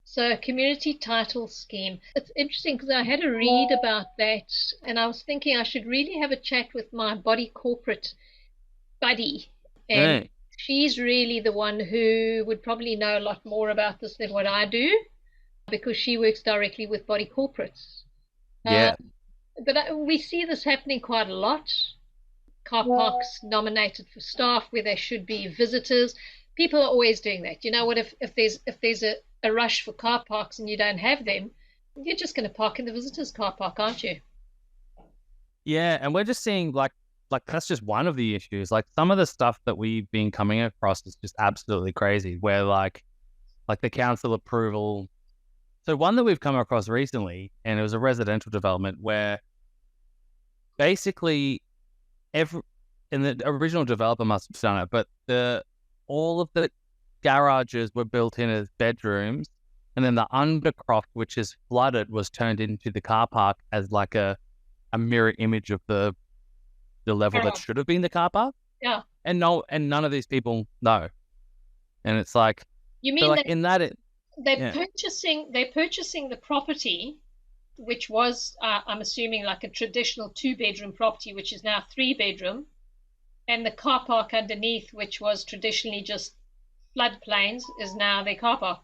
So a community title scheme. It's interesting because I had a read about that and I was thinking I should really have a chat with my body corporate buddy. And Hey. she's really the one who would probably know a lot more about this than what I do because she works directly with body corporates. Uh, Yeah. but we see this happening quite a lot. Car parks nominated for staff where there should be visitors. People are always doing that. You know what? If there's a rush for car parks and you don't have them, you're just going to park in the visitors' car park, aren't you? Yeah. And we're just seeing like that's just one of the issues. Like some of the stuff that we've been coming across is just absolutely crazy. Where like the council approval. So one that we've come across recently, and it was a residential development where basically every and the original developer must have done it, but the all of the garages were built in as bedrooms, and then the undercroft, which is flooded, was turned into the car park as like a mirror image of the level that Garage. should have been the car park. Yeah. And no, and none of these people know. And it's like, You so mean like that in that it, yeah, they're purchasing the property, which was I'm assuming like a traditional two-bedroom property, which is now three-bedroom, and the car park underneath, which was traditionally just floodplains, is now their car park.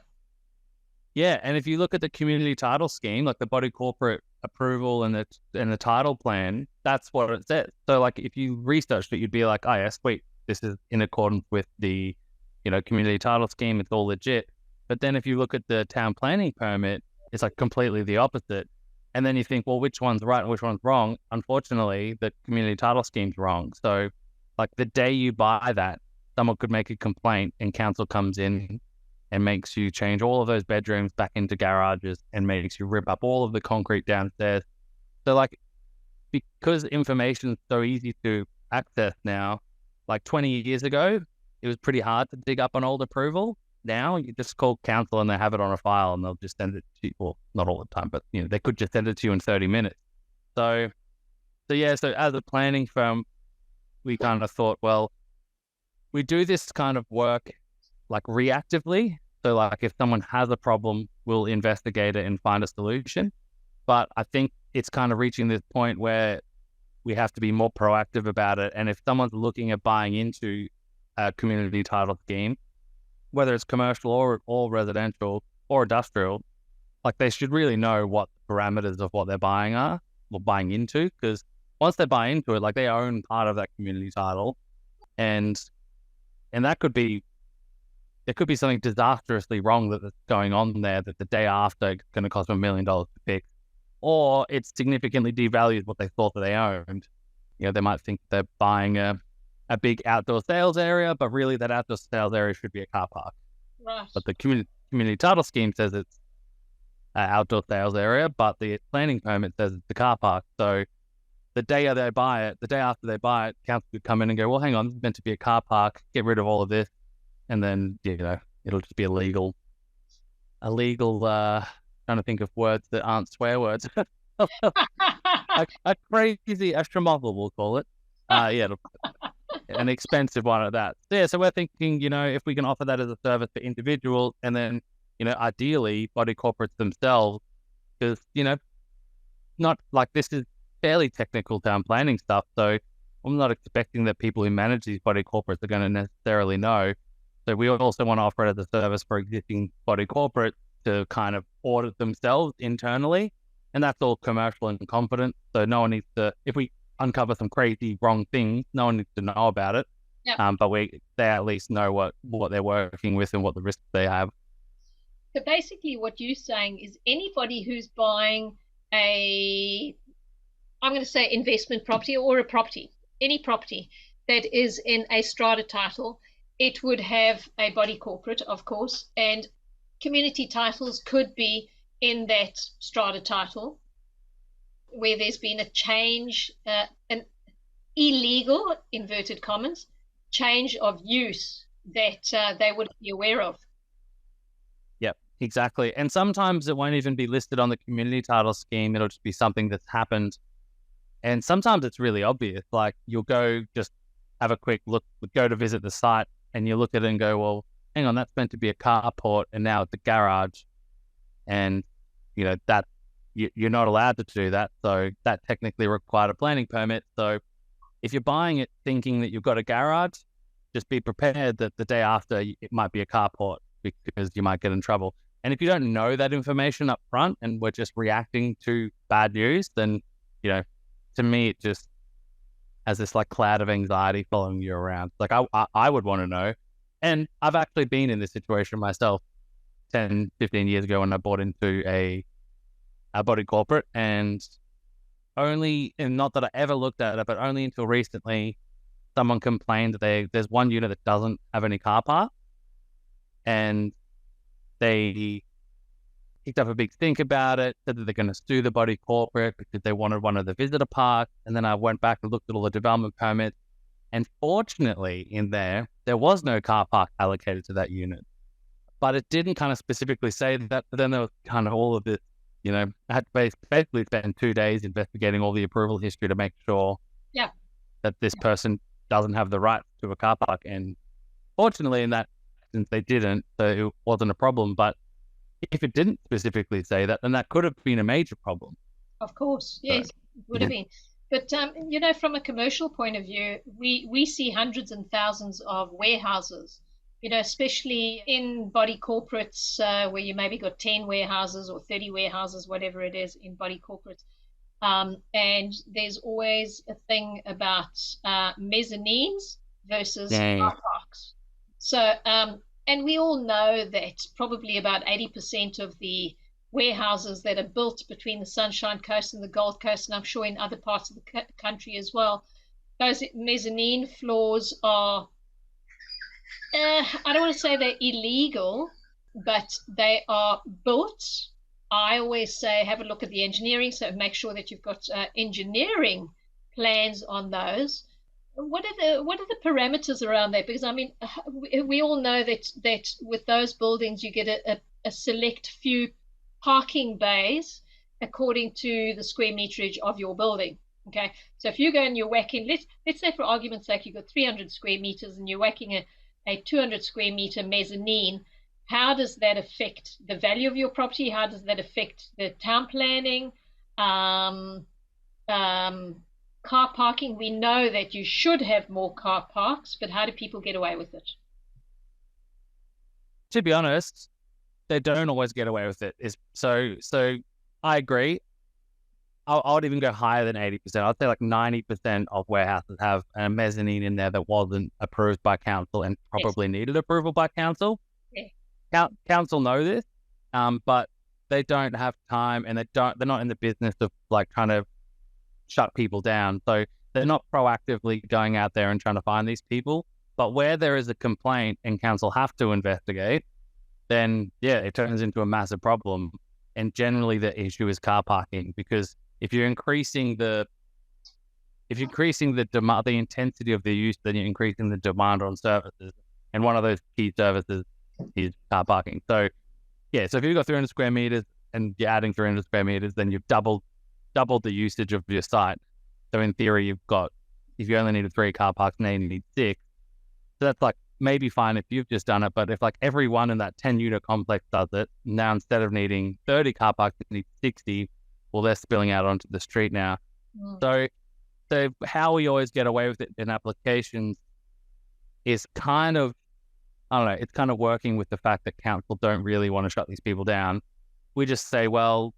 yeah. And if you look at the community title scheme, like the body corporate approval and the title plan, that's what it says. So like if you researched it, you'd be like, oh yeah, sweet, this is in accordance with the community title scheme. It's all legit. But then if you look at the town planning permit, it's like completely the opposite. And then you think, well, which one's right and which one's wrong? Unfortunately, the community title scheme's wrong. So like the day you buy that, someone could make a complaint and council comes in and makes you change all of those bedrooms back into garages and makes you rip up all of the concrete downstairs. So like, because information is so easy to access now, like 20 years ago, it was pretty hard to dig up an old approval. Now you just call council and they have it on a file and they'll just send it to you. Well, not all the time, but they could just send it to you in 30 minutes. So yeah, so as a planning firm, we kind of thought, well, we do this kind of work like reactively. So like if someone has a problem, we'll investigate it and find a solution. But I think it's kind of reaching this point where we have to be more proactive about it. And if someone's looking at buying into a community title scheme, whether it's commercial or residential or industrial, like they should really know what the parameters of what they're buying are or buying into. Because once they buy into it, like they own part of that community title, and that could be there could be something disastrously wrong that's going on there that the day after it's going to cost them $1 million to fix, or it significantly devalues what they thought that they owned. They might think they're buying a big outdoor sales area, but really that outdoor sales area should be a car park. Right. But the community title scheme says it's an outdoor sales area, but the planning permit says it's the car park. So the day after they buy it, council could come in and go, well, hang on, this is meant to be a car park. Get rid of all of this. And then, it'll just be illegal, trying to think of words that aren't swear words. a crazy extra model, we'll call it. Yeah, an expensive one at that. Yeah, so we're thinking, if we can offer that as a service for individuals and then, ideally body corporates themselves, because, not like this is fairly technical town planning stuff. So I'm not expecting that people who manage these body corporates are going to necessarily know. So we also want to offer it as a service for existing body corporates to kind of audit themselves internally. And that's all commercial and confident. So no one needs to, if we uncover some crazy wrong things, no one needs to know about it. Yeah. But they at least know what they're working with and what the risks they have. So basically what you're saying is anybody who's buying I'm going to say investment property or a property, any property that is in a strata title, it would have a body corporate, of course, and community titles could be in that strata title where there's been a change, an illegal, inverted commas, change of use that they wouldn't be aware of. Yep, exactly. And sometimes it won't even be listed on the community title scheme. It'll just be something that's happened. And sometimes it's really obvious. Like you'll go just have a quick look, go to visit the site, and you look at it and go, well, hang on, that's meant to be a carport and now it's a garage. and that you're not allowed to do that. So that technically required a planning permit. So if you're buying it thinking that you've got a garage, just be prepared that the day after it might be a carport because you might get in trouble. And if you don't know that information up front and we're just reacting to bad news, then, to me, it just has this like cloud of anxiety following you around. Like I would want to know. And I've actually been in this situation myself 10, 15 years ago when I bought into a body corporate, and not that I ever looked at it, but only until recently, someone complained that there's one unit that doesn't have any car park, and they kicked up a big stink about it, said that they're going to sue the body corporate because they wanted one of the visitor parks. And then I went back and looked at all the development permits, and fortunately in there was no car park allocated to that unit, but it didn't kind of specifically say that. But then there was kind of all of this, I had to basically spend 2 days investigating all the approval history to make sure that this person doesn't have the right to a car park. And fortunately in that instance they didn't, so it wasn't a problem. But if it didn't specifically say that, then that could have been a major problem. Of course, yes, it would have been. But, from a commercial point of view, we see hundreds and thousands of warehouses, especially in body corporates where you maybe got 10 warehouses or 30 warehouses, whatever it is in body corporates. And there's always a thing about mezzanines versus car parks. So, and we all know that probably about 80% of the warehouses that are built between the Sunshine Coast and the Gold Coast, and I'm sure in other parts of the country as well, those mezzanine floors are, I don't want to say they're illegal, but they are built. I always say have a look at the engineering, so make sure that you've got engineering plans on those. What are the parameters around that? Because we all know that with those buildings you get a select few parking bays according to the square meterage of your building. Okay, so if you go and you're whacking, let's say for argument's sake you've got 300 square meters and you're whacking a 200 square meter mezzanine, how does that affect the value of your property? How does that affect the town planning? Car parking, we know that you should have more car parks, but how do people get away with it? To be honest, they don't always get away with it. So I agree. I would even go higher than 80%. I'd say like 90% of warehouses have a mezzanine in there that wasn't approved by council and probably needed approval by council. Yeah. Council know this, but they don't have time, and they're not in the business of like trying to shut people down. So they're not proactively going out there and trying to find these people. But where there is a complaint and council have to investigate, then it turns into a massive problem. And generally the issue is car parking, because if you're increasing the demand, the intensity of the use, then you're increasing the demand on services. And one of those key services is car parking. So so if you've got 300 square meters and you're adding 300 square meters, then you've doubled the usage of your site. So in theory, if you only needed 3 car parks, now you need 6. So that's like maybe fine if you've just done it, but if like everyone in that 10 unit complex does it, now instead of needing 30 car parks, you need 60. Well, they're spilling out onto the street now. So how we always get away with it in applications is kind of, I don't know, it's kind of working with the fact that council don't really want to shut these people down. We just say, well,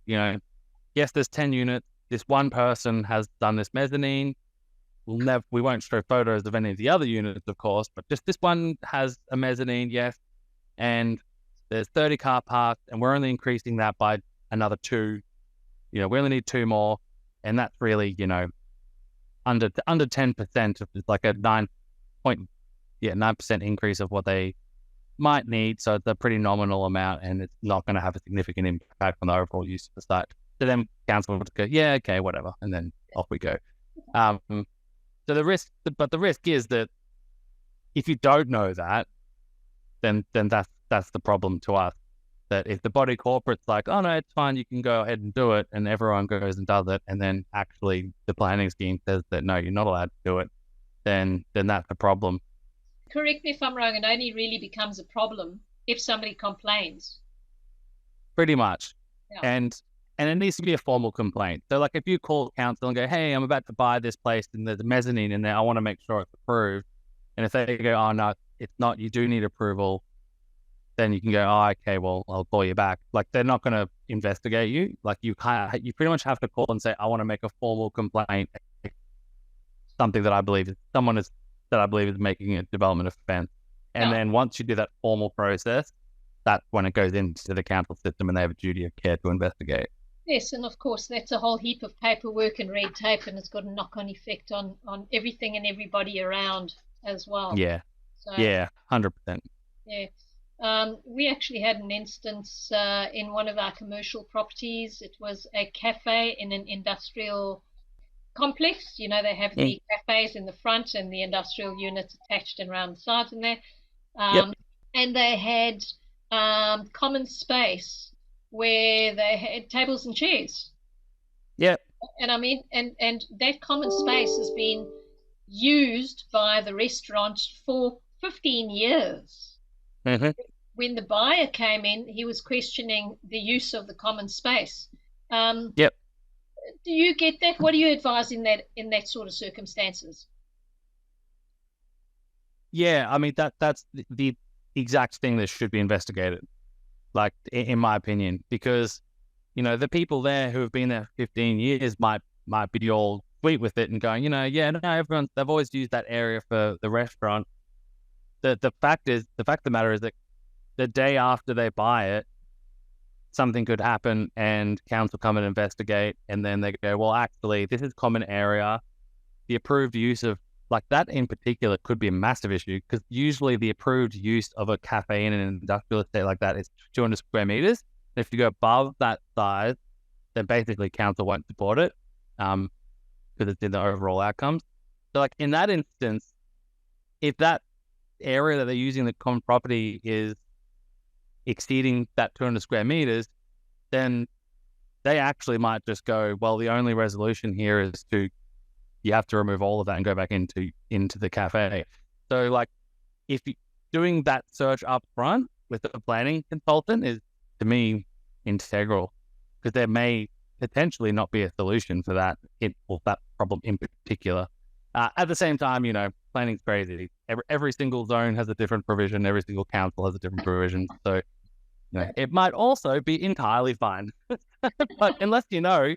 yes, there's 10 units. This one person has done this mezzanine. We won't show photos of any of the other units, of course, but just this one has a mezzanine, yes. And there's 30 car parks, and we're only increasing that by another 2. We only need 2 more. And that's really, under 10% of like a 9% increase of what they might need. So it's a pretty nominal amount, and it's not going to have a significant impact on the overall use of the site. So then council would go, yeah, okay, whatever, and then off we go. So the risk is that if you don't know that, then that's the problem to us. That if the body corporate's like, oh no, it's fine, you can go ahead and do it, and everyone goes and does it, and then actually the planning scheme says that no, you're not allowed to do it, then that's the problem. Correct me if I'm wrong, it only really becomes a problem if somebody complains. pretty much. Yeah. And it needs to be a formal complaint. So like if you call council and go, hey, I'm about to buy this place and there's a mezzanine in there, I want to make sure it's approved. And if they go, oh no, it's not, you do need approval, then you can go, oh, okay, well, I'll call you back. Like they're not going to investigate you. Like you pretty much have to call and say, I want to make a formal complaint, something that I believe is making a development offense. And then once you do that formal process, that's when it goes into the council system and they have a duty of care to investigate. Yes, and of course that's a whole heap of paperwork and red tape, and it's got a knock-on effect on everything and everybody around as well. Yeah, so, 100%. Yeah. We actually had an instance in one of our commercial properties. It was a cafe in an industrial complex. You know, they have the cafes in the front and the industrial units attached and around the sides in there. And they had common space where they had tables and chairs. Yep. And I mean, and that common space has been used by the restaurant for 15 years. Mm-hmm. When the buyer came in, he was questioning the use of the common space. Yep. Do you get that? What do you advise in that sort of circumstances? Yeah, I mean that's the exact thing that should be investigated, like in my opinion, because you know the people there who have been there for 15 years might be all sweet with it and going, you know, yeah, no, they've always used that area for the restaurant. The fact of the matter is that the day after they buy it, something could happen and council come and investigate, and then they go, well, actually, this is common area. The approved use of, like that in particular could be a massive issue, because usually the approved use of a cafe in an industrial estate like that is 200 square meters. And if you go above that size, then basically council won't support it because it's in the overall outcomes. So like in that instance, if that area that they're using the common property is exceeding that 200 square meters, then they actually might just go, well, the only resolution here is you have to remove all of that and go back into the cafe. So like if you doing that search up front with a planning consultant is, to me, integral, because there may potentially not be a solution for that problem in particular. At the same time, you know, planning's crazy. Every single zone has a different provision. Every single council has a different provision. So, you know, it might also be entirely fine. But unless you know,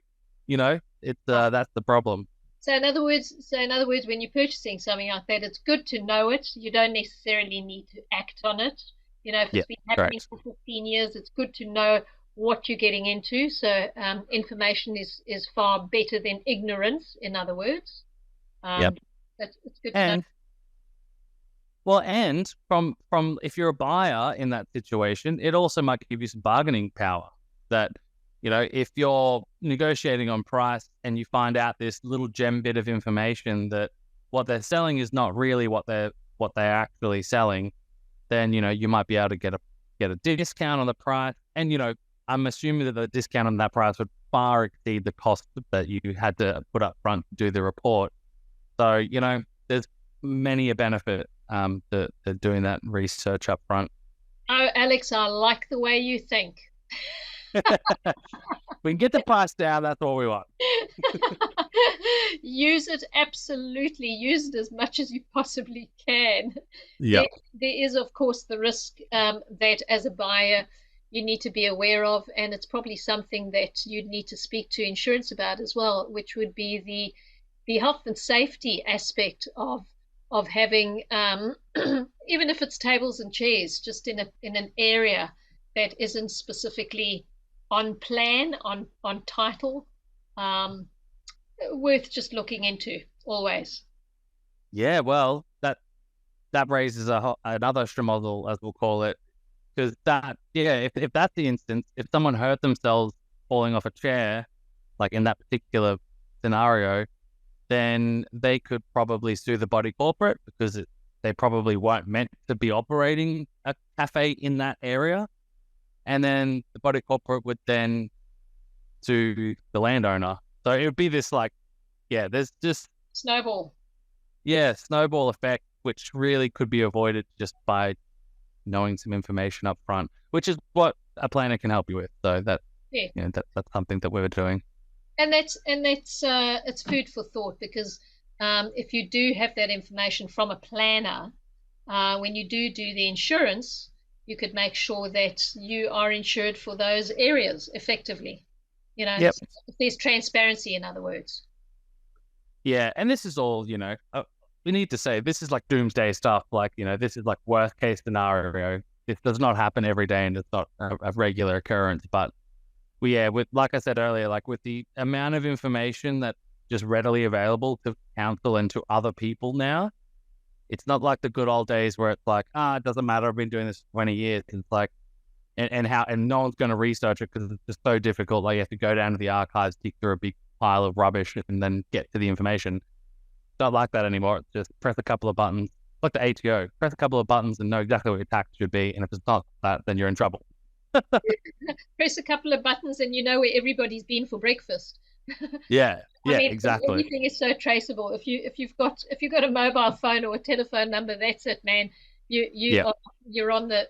it's that's the problem. So in other words, when you're purchasing something like that, it's good to know it. You don't necessarily need to act on it. You know, if it's been happening for 15 years, it's good to know what you're getting into. So information is far better than ignorance, in other words. It's good to know. Well, and from if you're a buyer in that situation, it also might give you some bargaining power. That, you know, if you're negotiating on price and you find out this little gem bit of information that what they're selling is not really what they're actually selling, then, you know, you might be able to get a discount on the price. And, you know, I'm assuming that the discount on that price would far exceed the cost that you had to put up front to do the report. So, you know, there's many a benefit to doing that research up front. Oh, Alex, I like the way you think. We can get the price down, that's all we want. Use it, absolutely. Use it as much as you possibly can. Yeah. There is, of course, the risk that as a buyer you need to be aware of, and it's probably something that you'd need to speak to insurance about as well, which would be the health and safety aspect of having, even if it's tables and chairs, just in an area that isn't specifically on plan, on title, worth just looking into always. Yeah, well, that raises another schmozzle, as we'll call it, because if that's the instance, if someone hurt themselves falling off a chair, like in that particular scenario, then they could probably sue the body corporate, because they probably weren't meant to be operating a cafe in that area. And then the body corporate would then sue the landowner. So it would be this there's just snowball effect, which really could be avoided just by knowing some information up front, which is what a planner can help you with. So that's something that we were doing. And that's it's food for thought, because if you do have that information from a planner, when you do the insurance, you could make sure that you are insured for those areas effectively. Yep. If there's transparency, in other words. Yeah, and this is all, we need to say this is like doomsday stuff. Like, this is like worst case scenario. This does not happen every day, and it's not a regular occurrence. But with, like I said earlier, like with the amount of information that's just readily available to council and to other people now, it's not like the good old days where it's like, it doesn't matter, I've been doing this for 20 years. It's like, and no one's going to research it because it's just so difficult. Like, you have to go down to the archives, dig through a big pile of rubbish, and then get to the information. It's not like that anymore. It's just press a couple of buttons, like the ATO. Press a couple of buttons and know exactly what your tax should be. And if it's not that, then you're in trouble. Press a couple of buttons and you know where everybody's been for breakfast. Yeah, exactly. exactly. Everything is so traceable. If you've got a mobile phone or a telephone number, that's it, man. You're on the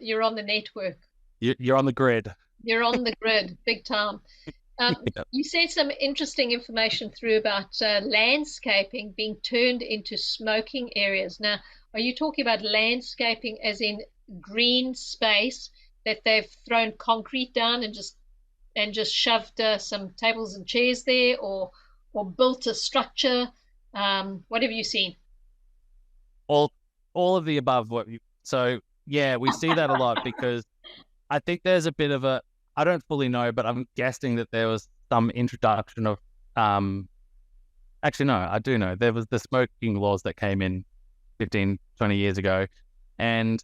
network. You're on the grid. You're on the grid, big time. You said some interesting information through about landscaping being turned into smoking areas. Now, are you talking about landscaping as in green space that they've thrown concrete down and just shoved some tables and chairs there, or built a structure? What have you seen? All of the above. We see that a lot, because I think there's a bit of a, I don't fully know, but I'm guessing that there was some introduction of, actually, no, I do know. There was the smoking laws that came in 15, 20 years ago, and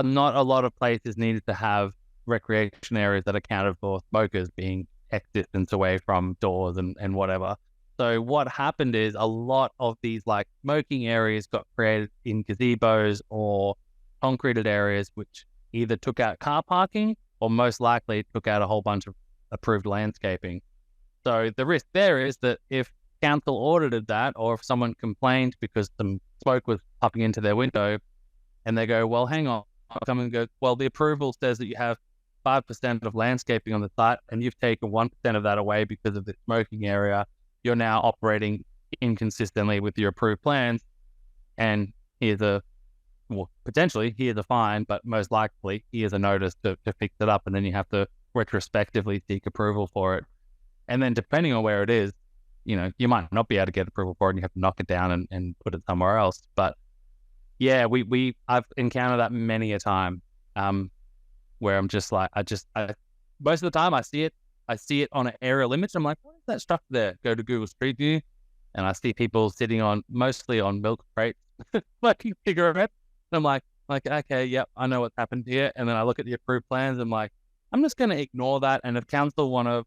not a lot of places needed to have recreation areas that accounted for smokers being X distance away from doors and whatever. So what happened is a lot of these like smoking areas got created in gazebos or concreted areas, which either took out car parking or most likely took out a whole bunch of approved landscaping. So the risk there is that if council audited that, or if someone complained because some smoke was popping into their window, and they go, well, hang on, I'll come and go, well, the approval says that you have 5% of landscaping on the site, and you've taken 1% of that away because of the smoking area. You're now operating inconsistently with your approved plans, and potentially here's a fine, but most likely here's a notice to fix it up, and then you have to retrospectively seek approval for it. And then depending on where it is, you might not be able to get approval for it, and you have to knock it down and put it somewhere else. But yeah, I've encountered that many a time, where I'm just like, most of the time I see it on an aerial image. I'm like, what is that structure there? Go to Google Street View, and I see people sitting mostly on milk crates, smoking cigarettes. And I'm like, okay, yep, I know what's happened here. And then I look at the approved plans. I'm like, I'm just going to ignore that. And if council want to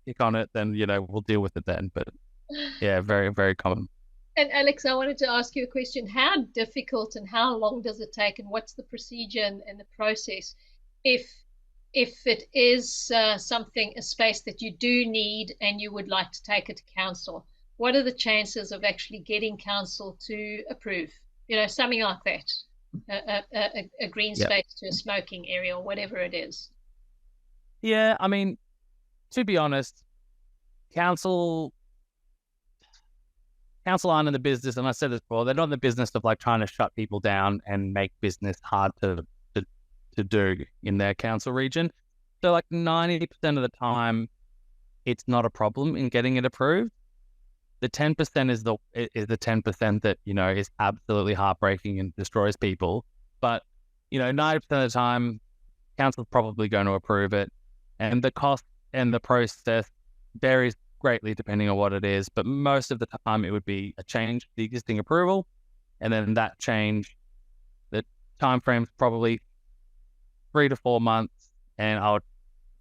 pick on it, then, we'll deal with it then. But yeah, very, very common. And Alex, I wanted to ask you a question. How difficult and how long does it take, and what's the procedure and the process if it is a space that you do need and you would like to take it to council? What are the chances of actually getting council to approve, something like that, a green space to a smoking area or whatever it is? Yeah, I mean, to be honest, council aren't in the business, and I said this before, they're not in the business of like trying to shut people down and make business hard to do in their council region. So like 90% of the time, it's not a problem in getting it approved. The 10% is the 10% that, is absolutely heartbreaking and destroys people. But, 90% of the time, council's probably going to approve it. And the cost and the process varies greatly depending on what it is. But most of the time, it would be a change to the existing approval. And then that change, the time frame's probably 3 to 4 months. And I would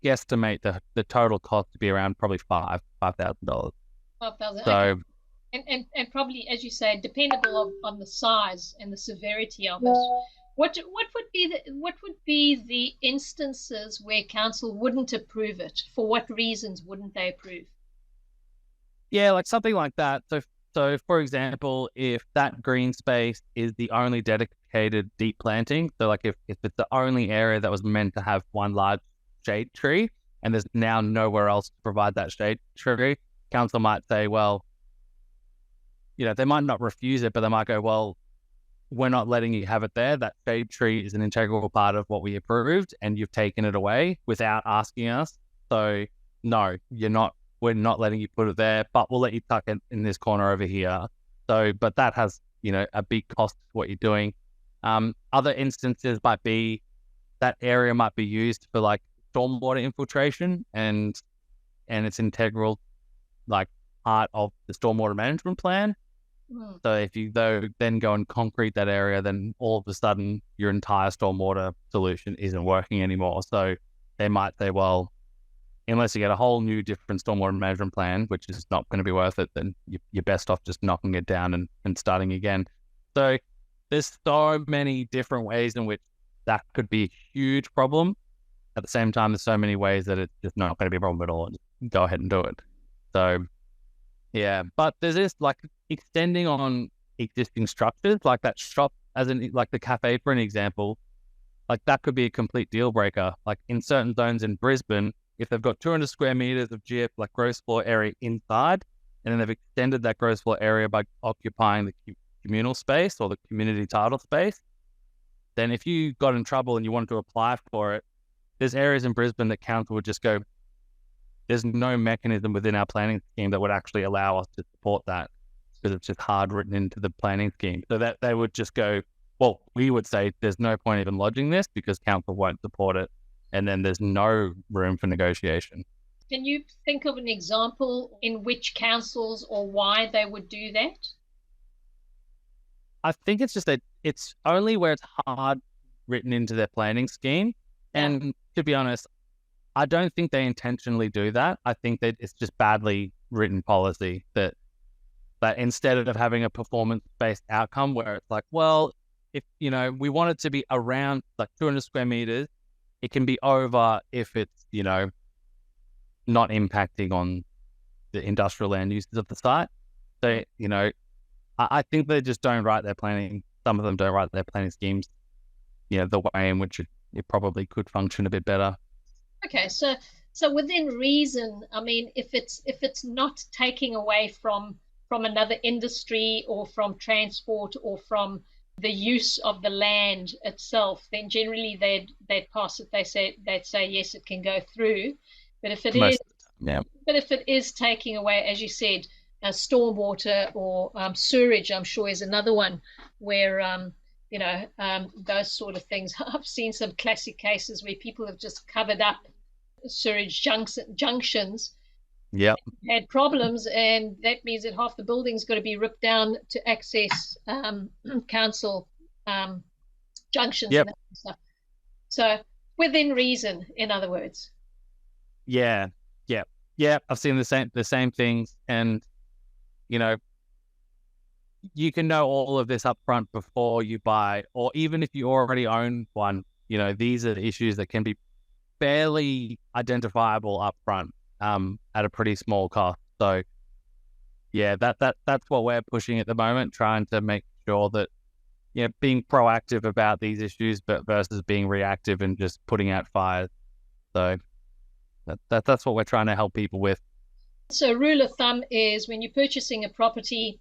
guesstimate the total cost to be around probably $5,000. $5,000. So, okay. And probably, as you say, dependable on the size and the severity of it. What would be the instances where council wouldn't approve it? For what reasons wouldn't they approve? Yeah, like something like that. So for example, if that green space is the only dedicated deep planting, so like if it's the only area that was meant to have one large shade tree, and there's now nowhere else to provide that shade tree, council might say, well, they might not refuse it, but they might go, well, we're not letting you have it there. That shade tree is an integral part of what we approved, and you've taken it away without asking us. So no, we're not letting you put it there, but we'll let you tuck it in this corner over here. So, but that has, a big cost to what you're doing. Other instances might be that area might be used for like stormwater infiltration, and it's integral, like part of the stormwater management plan. So if you then go and concrete that area, then all of a sudden your entire stormwater solution isn't working anymore. So they might say, well, unless you get a whole new different stormwater management plan, which is not going to be worth it, then you're best off just knocking it down and starting again. So there's so many different ways in which that could be a huge problem. At the same time, there's so many ways that it's just not going to be a problem at all. Just go ahead and do it. So yeah, but there's this like extending on existing structures, like that shop, like the cafe, for an example, like that could be a complete deal breaker. Like in certain zones in Brisbane, if they've got 200 square meters of like gross floor area inside, and then they've extended that gross floor area by occupying the communal space or the community title space, then if you got in trouble and you wanted to apply for it, there's areas in Brisbane that council would just go, there's no mechanism within our planning scheme that would actually allow us to support that, because it's just hard written into the planning scheme. So that they would just go, well, we would say there's no point even lodging this because council won't support it. And then there's no room for negotiation. Can you think of an example in which councils or why they would do that? I think it's just that it's only where it's hard written into their planning scheme. Yeah. And to be honest, I don't think they intentionally do that. I think that it's just badly written policy that instead of having a performance-based outcome where it's like, well, if, we want it to be around like 200 square meters, it can be over if it's, not impacting on the industrial land uses of the site. So, I think they just don't write their planning. Some of them don't write their planning schemes, the way in which it probably could function a bit better. Okay, so within reason, I mean, if it's not taking away from another industry or from transport or from the use of the land itself, then generally they'd pass it. They'd say yes, it can go through. But if it is taking away, as you said, stormwater or sewerage, I'm sure is another one where those sort of things. I've seen some classic cases where people have just covered up sewerage junctions. Yeah, had problems, and that means that half the building's got to be ripped down to access council junctions. Yep. And that stuff. So within reason, in other words. Yeah. I've seen the same things, and you can know all of this up front before you buy, or even if you already own one. These are issues that can be fairly identifiable up front. At a pretty small cost. So yeah, that's what we're pushing at the moment, trying to make sure that being proactive about these issues, but versus being reactive and just putting out fires. So that's what we're trying to help people with. So rule of thumb is when you're purchasing a property,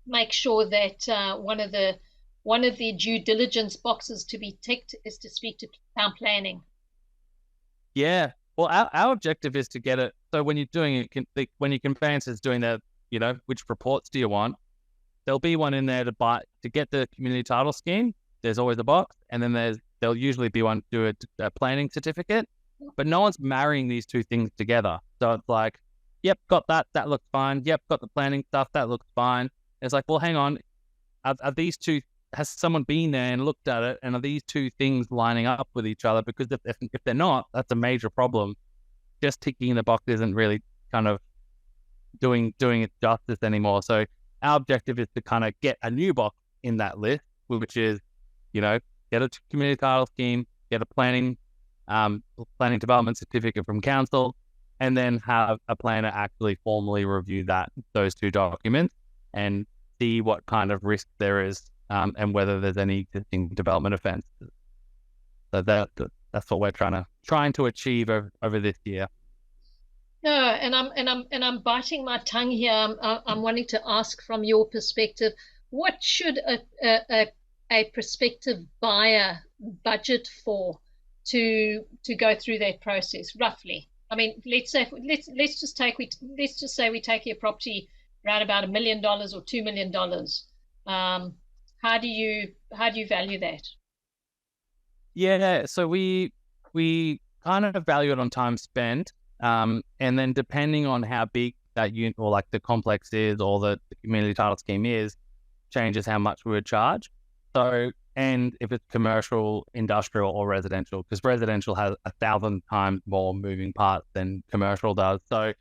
make sure that one of the due diligence boxes to be ticked is to speak to town planning. Yeah. Well, our objective is to get it. So when you're doing it, when your conveyancer is doing that, which reports do you want? There'll be one in there to get the community title scheme. There's always a box, and then there'll usually be one to do a planning certificate. But no one's marrying these two things together. So it's like, yep, got that. That looks fine. Yep, got the planning stuff. That looks fine. It's like, well, hang on. Are these two? Has someone been there and looked at it? And are these two things lining up with each other? Because if they're not, that's a major problem. Just ticking the box isn't really kind of doing it justice anymore. So our objective is to kind of get a new box in that list, which is, get a community title scheme, get a planning development certificate from council, and then have a planner actually formally review those two documents and see what kind of risk there is. And whether there's any existing development offences. So that's what we're trying to achieve over this year. No, and I'm biting my tongue here. I'm wanting to ask from your perspective, what should a prospective buyer budget for to go through that process roughly? I mean, let's just say we take your property around about $1 million or $2 million. How do you value that? Yeah, so we kind of value it on time spent, and then depending on how big that unit or like the complex is or the community title scheme is, changes how much we would charge. So, and if it's commercial, industrial, or residential, because residential has 1,000 times more moving parts than commercial does. So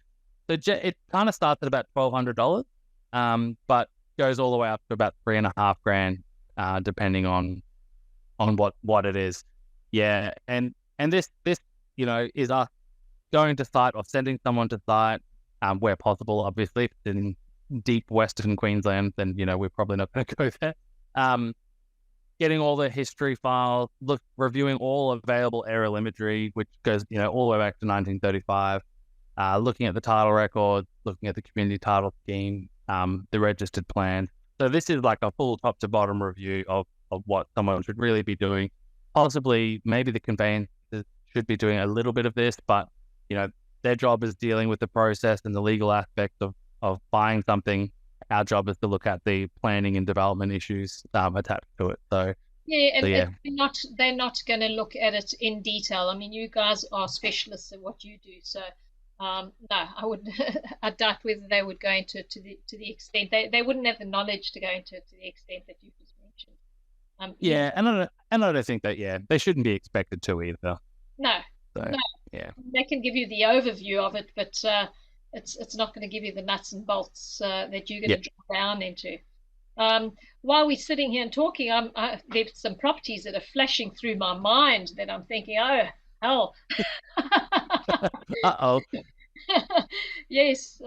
it kind of starts at about $1,200, but goes all the way up to about $3,500, depending on what it is. Yeah, and this is us going to site or sending someone to site, where possible. Obviously, if it's in deep Western Queensland, then we're probably not going to go there. Getting all the history files, reviewing all available aerial imagery, which goes all the way back to 1935. Looking at the title records, looking at the community title scheme, the registered plan. So this is like a full top to bottom review of what someone should really be doing. Possibly, maybe the conveyancers should be doing a little bit of this, but their job is dealing with the process and the legal aspects of buying something. Our job is to look at the planning and development issues attached to it. So they're not going to look at it in detail. I mean, you guys are specialists in what you do, so no, I would I doubt whether they would go into to the extent they wouldn't have the knowledge to go into to the extent that you just mentioned. And I don't think that they shouldn't be expected to either. No, so, no, yeah, they can give you the overview of it, but it's not going to give you the nuts and bolts that you're going to drill down into. While we're sitting here and talking, there's some properties that are flashing through my mind that I'm thinking, oh hell. Uh-oh. Yes,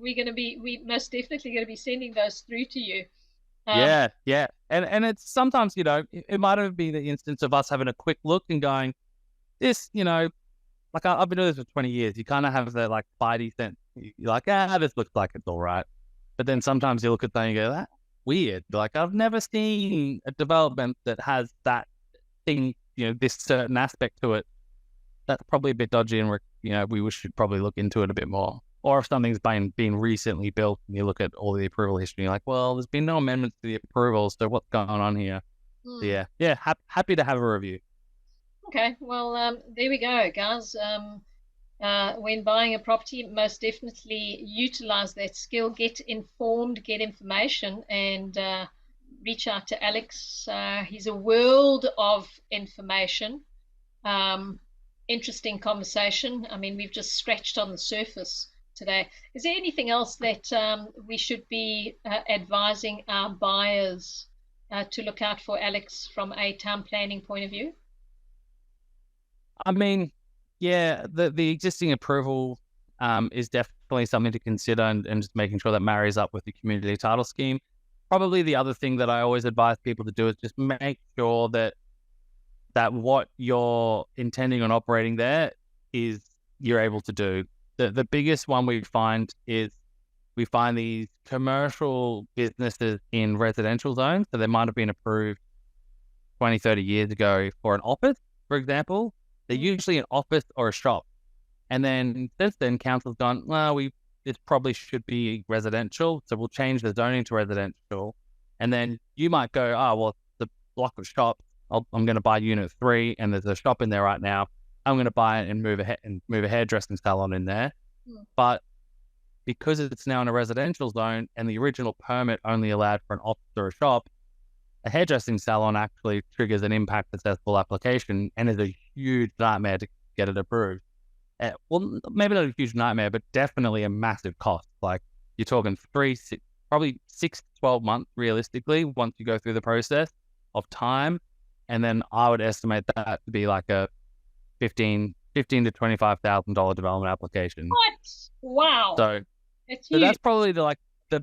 we most definitely going to be sending those through to you. And it's sometimes it might have been the instance of us having a quick look and going, this like I've been doing this for 20 years. You kind of have the like spidey sense. You're like, this looks like it's all right. But then sometimes you look at that and you go, that's weird. Like I've never seen a development that has that thing, this certain aspect to it. That's probably a bit dodgy, and we should probably look into it a bit more. Or if something's been recently built and you look at all the approval history, you're like, well, there's been no amendments to the approvals, so what's going on here? So happy to have a review. Okay, well, there we go, guys. When buying a property, most definitely utilize that skill, get informed, get information, and reach out to Alex. He's a world of information. Interesting conversation. I mean, we've just scratched on the surface today. Is there anything else that we should be advising our buyers to look out for, Alex, from a town planning point of view? I mean, the existing approval is definitely something to consider, and just making sure that marries up with the community title scheme. Probably the other thing that I always advise people to do is just make sure that what you're intending on operating there is you're able to do. The biggest one we find these commercial businesses in residential zones. So they might have been approved 20, 30 years ago for an office, for example. They're usually an office or a shop. And then since then, council's gone, well, this probably should be residential, so we'll change the zoning to residential. And then you might go, well, the block of shops, I'm going to buy unit 3, and there's a shop in there right now. I'm going to buy it and move a hairdressing salon in there. But because it's now in a residential zone and the original permit only allowed for an office or a shop, a hairdressing salon actually triggers an impact assessable application and is a huge nightmare to get it approved. Well, maybe not a huge nightmare, but definitely a massive cost. Like you're talking probably 6 to 12 months realistically once you go through the process of time. And then I would estimate that to be like a $15,000 to $25,000 development application. What? Wow. So that's probably the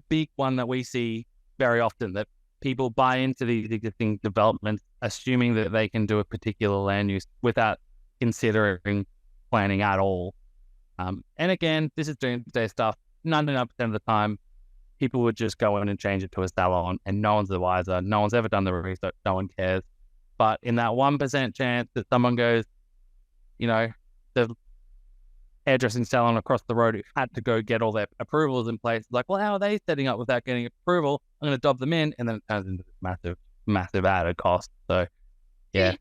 big one that we see very often, that people buy into these existing developments, assuming that they can do a particular land use without considering planning at all. And again, this is doomsday stuff. 99% of the time, people would just go in and change it to a salon, and no one's the wiser. No one's ever done the research. No one cares. But in that 1% chance that someone goes, the hairdressing salon across the road who had to go get all their approvals in place, like, well, how are they setting up without getting approval? I'm going to dob them in, and then it turns into this massive added cost. So, yeah.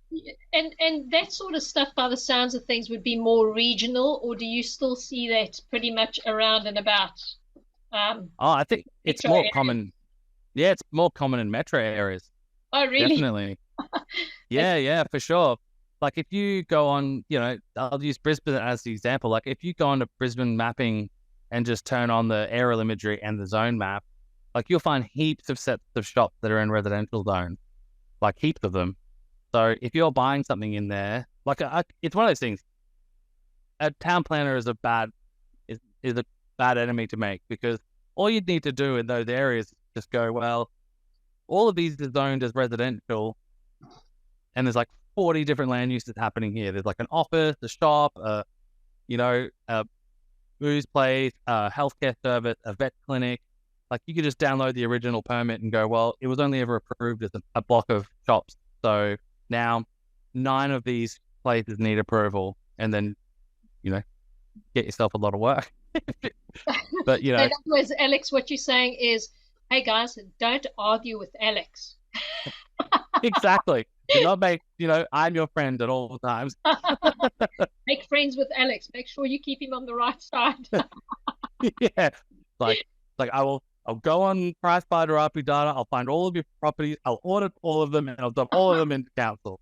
And that sort of stuff, by the sounds of things, would be more regional, or do you still see that pretty much around and about? I think it's more common. Yeah, it's more common in metro areas. Oh, really? Definitely. Yeah, for sure. Like if you go on, I'll use Brisbane as the example. Like if you go on to Brisbane mapping and just turn on the aerial imagery and the zone map, like you'll find heaps of sets of shops that are in residential zones, like heaps of them. So if you're buying something in there, like it's one of those things. A town planner is a bad enemy to make, because all you'd need to do in those areas is just go, well, all of these are zoned as residential, and there's like 40 different land uses happening here. There's like an office, a shop, a booze place, a healthcare service, a vet clinic. Like you could just download the original permit and go, well, it was only ever approved as a block of shops. So now 9 of these places need approval, and then, get yourself a lot of work. But, In other words, Alex, what you're saying is, hey guys, don't argue with Alex. Exactly. Do not make, I'm your friend at all times. Make friends with Alex. Make sure you keep him on the right side. Yeah. Like I'll go on PriceFinder or RP Data. I'll find all of your properties. I'll audit all of them, and I'll dump all of them into council.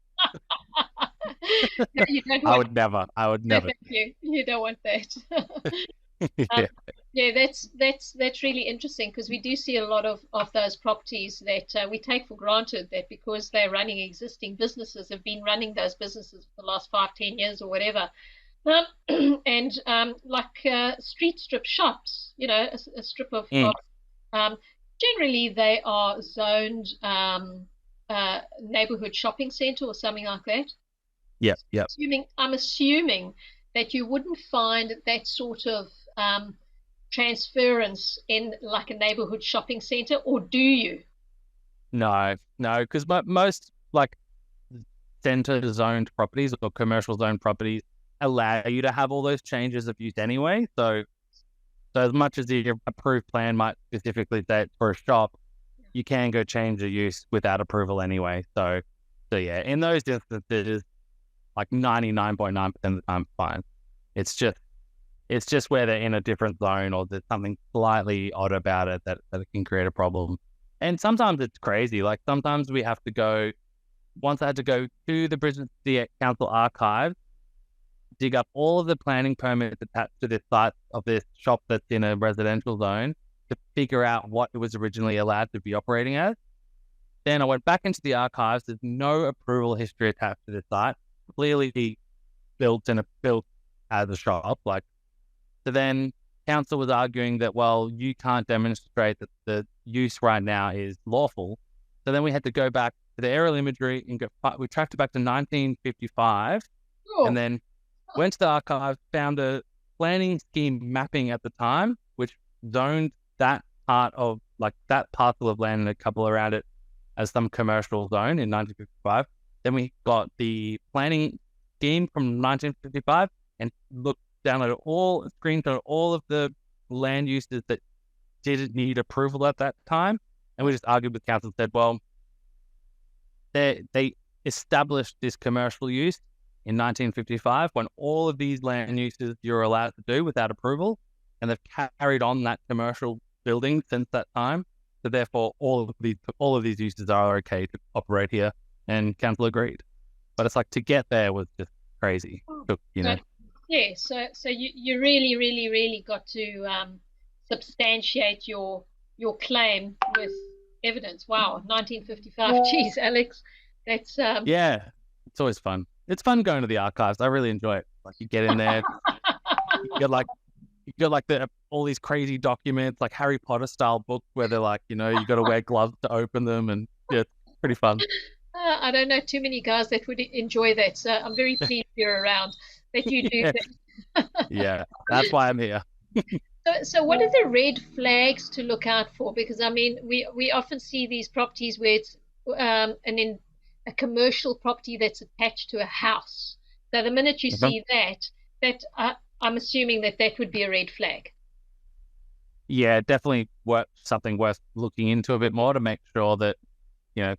No, I would never. No, thank you. You don't want that. That's really interesting, because we do see a lot of those properties that we take for granted, that because they're running existing businesses, have been running those businesses for the last 5-10 years or whatever. And like street strip shops, a strip of generally they are zoned neighborhood shopping center or something like that. Yeah. I'm assuming that you wouldn't find that sort of transference in like a neighborhood shopping center, or do you? No, because most like center zoned properties or commercial zoned properties allow you to have all those changes of use anyway. So as much as the approved plan might specifically say it's for a shop, you can go change the use without approval anyway. So yeah, in those instances, like 99.9% of the time, fine. It's just where they're in a different zone, or there's something slightly odd about it that can create a problem. And sometimes it's crazy. Like sometimes we have to go, once I had to go to the Brisbane City Council archives, dig up all of the planning permits attached to this site of this shop that's in a residential zone to figure out what it was originally allowed to be operating as. Then I went back into the archives. There's no approval history attached to this site. Clearly built as a shop. So then council was arguing that, well, you can't demonstrate that the use right now is lawful. So then we had to go back to the aerial imagery and we tracked it back to 1955, and then went to the archives, found a planning scheme mapping at the time, which zoned that part of that parcel of land and a couple around it as some commercial zone in 1955. Then we got the planning scheme from 1955 and screenshot all of the land uses that didn't need approval at that time. And we just argued with council and said, well, they established this commercial use in 1955 when all of these land uses you're allowed to do without approval, and they've carried on that commercial building since that time. So therefore, all of these uses are okay to operate here, and council agreed. But it's like, to get there was just crazy. Yeah, so you really, really, really got to substantiate your claim with evidence. Wow, 1955. Geez, Alex, that's yeah, it's always fun. It's fun going to the archives. I really enjoy it. Like you get in there, you got the all these crazy documents, like Harry Potter style books where they're like, you got to wear gloves to open them, and yeah, it's pretty fun. I don't know too many guys that would enjoy that, so I'm very pleased you're around, that you do Yeah. that. Yeah, that's why I'm here. So what are the red flags to look out for? Because I mean, we often see these properties where it's a commercial property that's attached to a house. So the minute you Mhm. see that I'm assuming that would be a red flag. Yeah, definitely something worth looking into a bit more to make sure that, you know,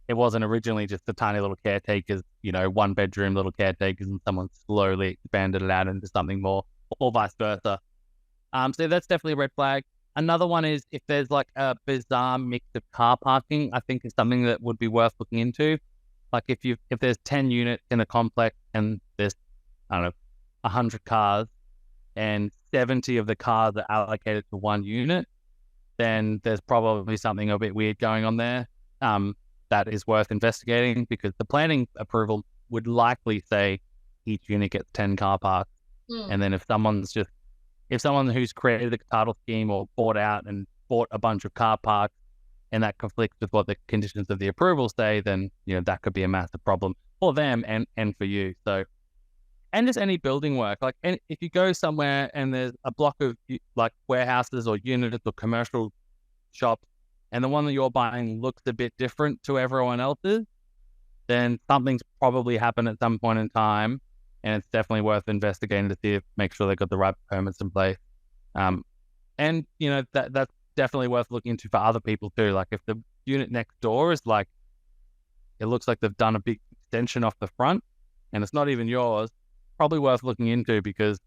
it wasn't originally just a tiny little caretakers, 1 bedroom little caretakers, and someone slowly expanded it out into something more, or vice versa. So that's definitely a red flag. Another one is if there's like a bizarre mix of car parking, I think is something that would be worth looking into. Like if there's 10 units in a complex and there's, I don't know, 100 cars, and 70 of the cars are allocated to one unit, then there's probably something a bit weird going on there. That is worth investigating, because the planning approval would likely say each unit gets 10 car parks. And then if someone who's created a title scheme or bought out and bought a bunch of car parks, and that conflicts with what the conditions of the approval say, then that could be a massive problem for them and for you. So, and just any building work, like, and if you go somewhere and there's a block of like warehouses or units or commercial shops, and the one that you're buying looks a bit different to everyone else's, then something's probably happened at some point in time, and it's definitely worth investigating to make sure they've got the right permits in place. And that's definitely worth looking into for other people too. Like if the unit next door is like, it looks like they've done a big extension off the front, and it's not even yours, probably worth looking into, because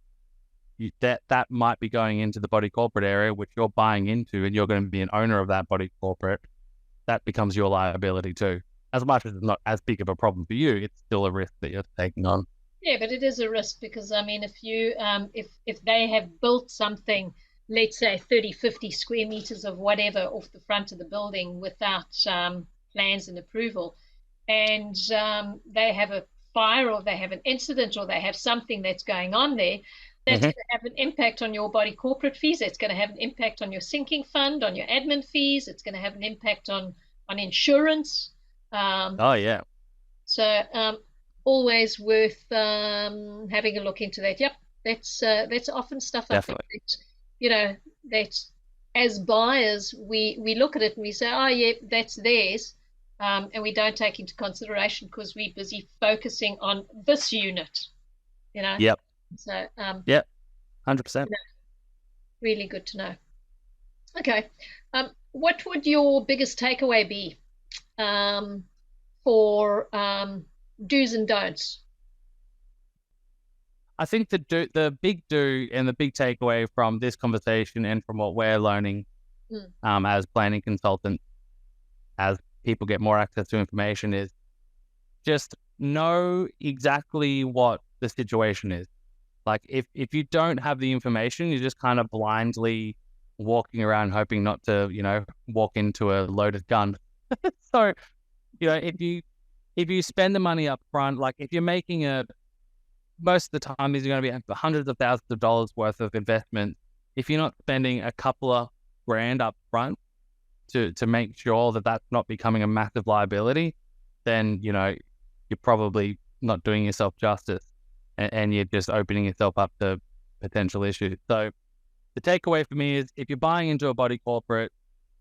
that might be going into the body corporate area, which you're buying into, and you're going to be an owner of that body corporate. That becomes your liability too. As much as it's not as big of a problem for you, it's still a risk that you're taking on. Yeah, but it is a risk, because I mean, if you if they have built something, let's say 30, 50 square meters of whatever off the front of the building without plans and approval, and they have a fire, or they have an incident, or they have something that's going on there, that's Mm-hmm. going to have an impact on your body corporate fees. It's going to have an impact on your sinking fund, on your admin fees. It's going to have an impact on insurance. Um, Oh yeah, so always worth having a look into that. Yep, that's often stuff I think definitely. that that as buyers we look at it and we say, oh yeah, that's theirs, and we don't take into consideration because we're busy focusing on this unit. You know, Yep. so Yep. 100%. really good to know. Okay, what would your biggest takeaway be for do's and don'ts? I think the big do and the big takeaway from this conversation and from what we're learning as planning consultants, as people get more access to information, is just know exactly what the situation is. Like if you don't have the information, you're just kind of blindly walking around hoping not to, walk into a loaded gun. So, if you spend the money up front, like if you're making most of the time these are going to be hundreds of thousands of dollars worth of investment. If you're not spending a couple of grand up front to make sure that that's not becoming a massive liability, then, you're probably not doing yourself justice, and you're just opening yourself up to potential issues. So the takeaway for me is, if you're buying into a body corporate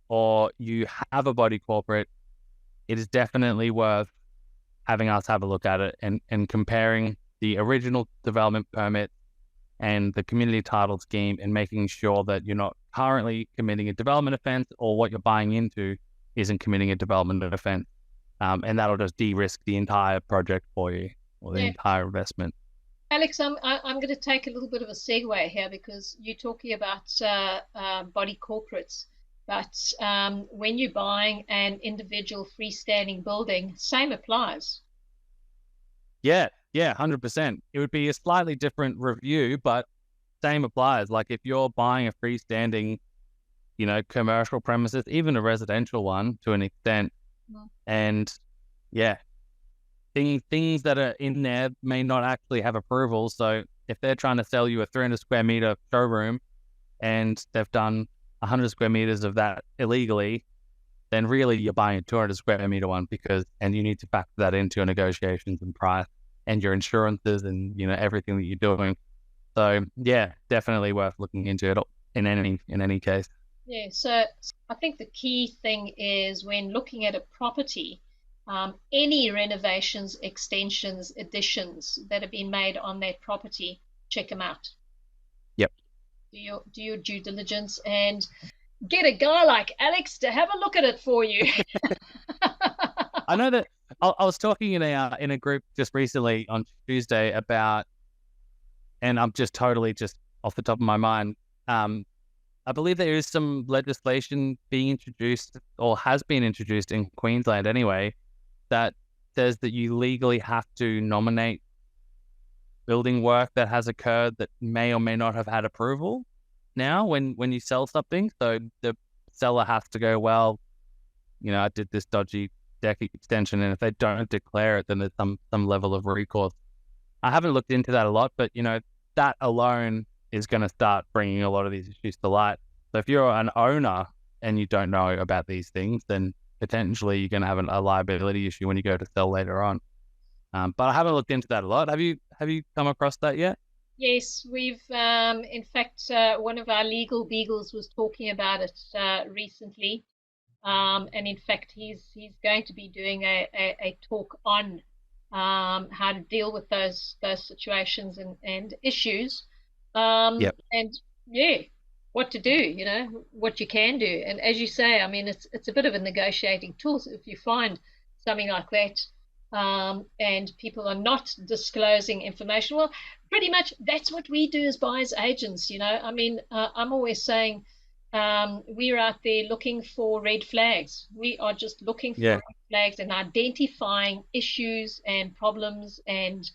or you have a body corporate, it is definitely worth having us have a look at it and comparing the original development permit and the community title scheme, and making sure that you're not currently committing a development offense, or what you're buying into isn't committing a development offense. And that'll just de-risk the entire project for you, or the Yeah. entire investment. Alex, I'm going to take a little bit of a segue here, because you're talking about body corporates, but when you're buying an individual freestanding building, same applies. Yeah, 100%. It would be a slightly different review, but same applies. Like if you're buying a freestanding, commercial premises, even a residential one to an extent, and yeah, things that are in there may not actually have approval. So if they're trying to sell you a 300 square meter showroom, and they've done 100 square meters of that illegally, then really you're buying a 200 square meter one and you need to factor that into your negotiations and price and your insurances and, everything that you're doing. So yeah, definitely worth looking into it in any case. Yeah. So I think the key thing is when looking at a property, any renovations, extensions, additions that have been made on that property, check them out. Yep. Do your due diligence and get a guy like Alex to have a look at it for you. I know that I was talking in a group just recently on Tuesday about, and I'm just totally just off the top of my mind, I believe there is some legislation being introduced or has been introduced in Queensland anyway, that says that you legally have to nominate building work that has occurred that may or may not have had approval now when you sell something. So the seller has to go, well, I did this dodgy deck extension, and if they don't declare it, then there's some level of recourse. I haven't looked into that a lot, but that alone is going to start bringing a lot of these issues to light. So if you're an owner and you don't know about these things, then potentially you're going to have a liability issue when you go to sell later on. But I haven't looked into that a lot. Have you come across that yet? Yes, we've in fact one of our legal beagles was talking about it recently, and in fact he's going to be doing a talk on how to deal with those situations and issues. Yep. And yeah, what to do, what you can do. And as you say, I mean, it's a bit of a negotiating tool. So if you find something like that, and people are not disclosing information, well, pretty much that's what we do as buyers agents. I mean, I'm always saying we're out there looking for red flags. We are just looking for red flags and identifying issues and problems and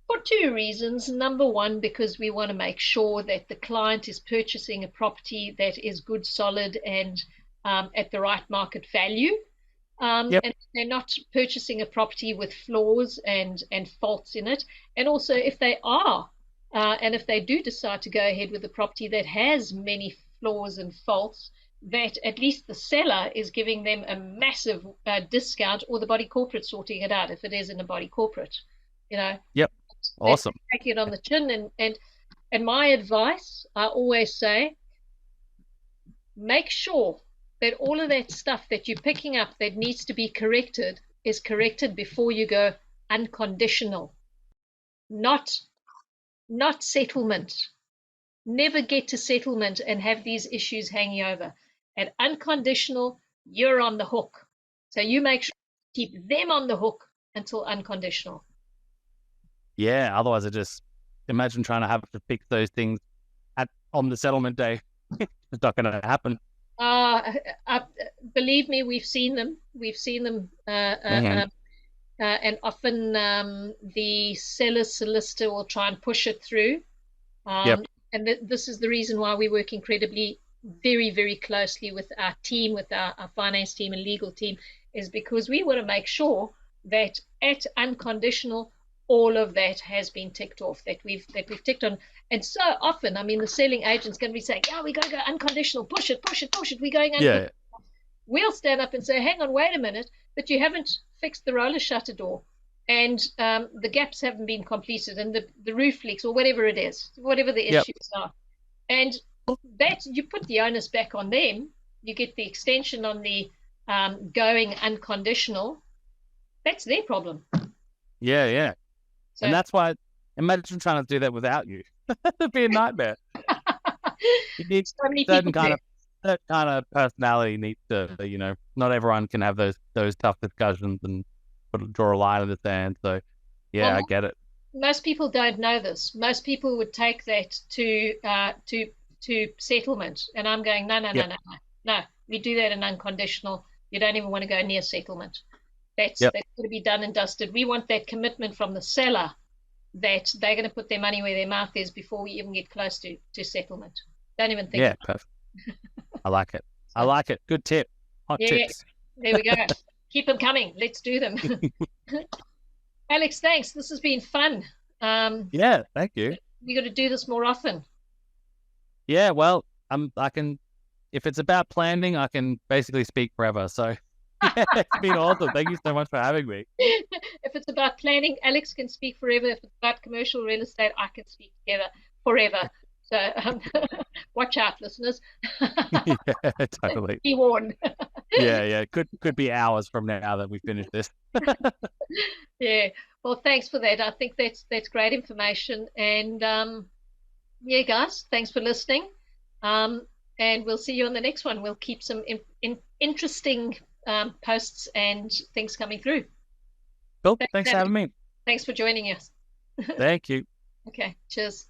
for two reasons. Number one, because we want to make sure that the client is purchasing a property that is good, solid, and at the right market value. And they're not purchasing a property with flaws and faults in it. And also, if they are, and if they do decide to go ahead with a property that has many flaws and faults, that at least the seller is giving them a massive discount, or the body corporate sorting it out if it is in a body corporate. Yep. Awesome. Taking it on the chin. And my advice, I always say, make sure that all of that stuff that you're picking up that needs to be corrected is corrected before you go unconditional. Not settlement. Never get to settlement and have these issues hanging over. At unconditional, you're on the hook. So you make sure you keep them on the hook until unconditional. Yeah, otherwise I just imagine trying to have to fix those things on the settlement day. It's not going to happen. Believe me, we've seen them. And often the seller solicitor will try and push it through. And this is the reason why we work incredibly, very, very closely with our team, with our finance team and legal team, is because we want to make sure that at unconditional, all of that has been ticked off, that we've ticked on. And so often, I mean, the selling agent's going to be saying, yeah, we got to go unconditional, push it, we're going unconditional. Yeah. We'll stand up and say, hang on, wait a minute, but you haven't fixed the roller shutter door, and the gaps haven't been completed, and the roof leaks, or whatever it is, whatever the issues are. And that, you put the onus back on them, you get the extension on the going unconditional, that's their problem. Yeah. So, and that's why, imagine trying to do that without you. It'd be a nightmare. You need certain kind of personality needs to, not everyone can have those tough discussions and draw a line in the sand. So, yeah, well, I get it. Most people don't know this. Most people would take that to settlement, and I'm going, no. We do that in unconditional. You don't even want to go near settlement. That's got to be done and dusted. We want that commitment from the seller that they're going to put their money where their mouth is before we even get close to settlement. Don't even think. Yeah, perfect. I like it. I like it. Good tip. Hot tips. There we go. Keep them coming. Let's do them. Alex, thanks. This has been fun. Yeah, thank you. We got to do this more often. Yeah, well, I can, if it's about planning, I can basically speak forever. So yeah, it's been awesome. Thank you so much for having me. If it's about planning, Alex can speak forever. If it's about commercial real estate, I can speak together forever. So watch out, listeners. Yeah, totally. Be warned. Yeah. Could be hours from now that we finish this. Yeah. Well, thanks for that. I think that's great information. And yeah, guys, thanks for listening. And we'll see you on the next one. We'll keep some interesting posts and things coming through. Cool. Thanks for having me. Thanks for joining us. Thank you. Okay. Cheers.